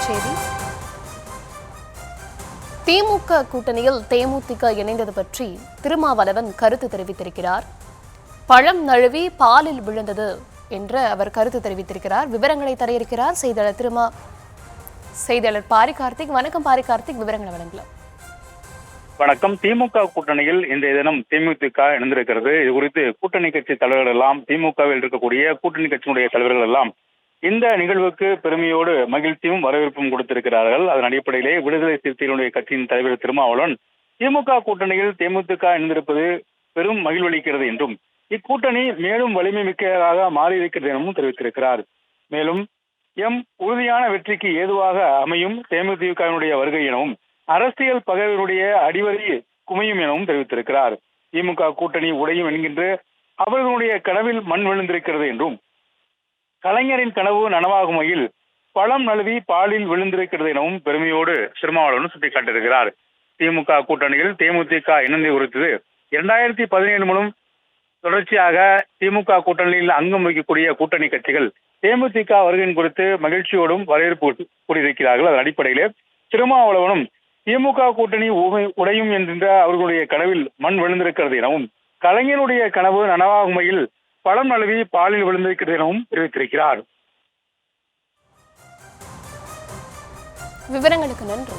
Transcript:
தலைப்புச் செய்தி. திமுக கூட்டணியில் தேமுதிக இணைந்தது பற்றி திருமாவளவன் கருத்து தெரிவித்திருக்கிறார். பழம் நழுவி பாலில் விழுந்தது என்று அவர் கருத்து தெரிவித்திருக்கிறார். விவரங்களை தர இருக்கிறார் செய்தியாளர் பாரி கார்த்திக். வணக்கம் பாரி கார்த்திக், விவரங்களை வழங்கலாம். வணக்கம். திமுக கூட்டணியில் இன்றைய தினம் தேமுதிக இணைந்திருக்கிறது. இது குறித்து கூட்டணி கட்சி தலைவர்கள் எல்லாம், திமுகவில் இருக்கக்கூடிய கூட்டணி கட்சியினுடைய தலைவர்கள் எல்லாம் இந்த நிகழ்வுக்கு பெருமையோடு மகிழ்ச்சியும் வரவேற்பும் கொடுத்திருக்கிறார்கள். அதன் அடிப்படையிலே விடுதலை சிறுத்தைகளுடைய கட்சியின் தலைவர் திருமாவளவன் திமுக கூட்டணியில் தேமுதிக இணைந்திருப்பது பெரும் மகிழ்வளிக்கிறது என்றும், இக்கூட்டணி மேலும் வலிமை மிக்கதாக மாறியிருக்கிறது எனவும் தெரிவித்திருக்கிறார். மேலும் உறுதியான வெற்றிக்கு ஏதுவாக அமையும் தேமுதிகவினுடைய வருகை எனவும், அரசியல் பகைவருடைய அடிவரி குமையும் எனவும் தெரிவித்திருக்கிறார். திமுக கூட்டணி உடையும் என்கின்ற அவர்களுடைய கனவில் மண் விழுந்திருக்கிறது என்றும், கலைஞரின் கனவு நனவாகும் வகையில் பழம் நழுவி பாலில் விழுந்திருக்கிறது எனவும் பெருமையோடு திருமாவளவன் சுட்டிக்காட்டியிருக்கிறார். திமுக கூட்டணியில் தேமுதிக இணைந்து குறித்தது 2017 மூலம் தொடர்ச்சியாக திமுக கூட்டணியில் அங்கம் வகிக்கக்கூடிய கூட்டணி கட்சிகள் தேமுதிக வருகையின் குறித்து மகிழ்ச்சியோடும் வரவேற்பு கூறியிருக்கிறார்கள். அதன் அடிப்படையிலே திருமாவளவனும் திமுக கூட்டணி உடையும் என்கின்ற அவர்களுடைய கனவில் மண் விழுந்திருக்கிறது எனவும், கலைஞருடைய கனவு நனவாகும் வகையில் பழம் நழுவி பாலில் விழுந்திருக்கிறது எனவும் தெரிவித்திருக்கிறார். விவரங்களுக்கு நன்றி.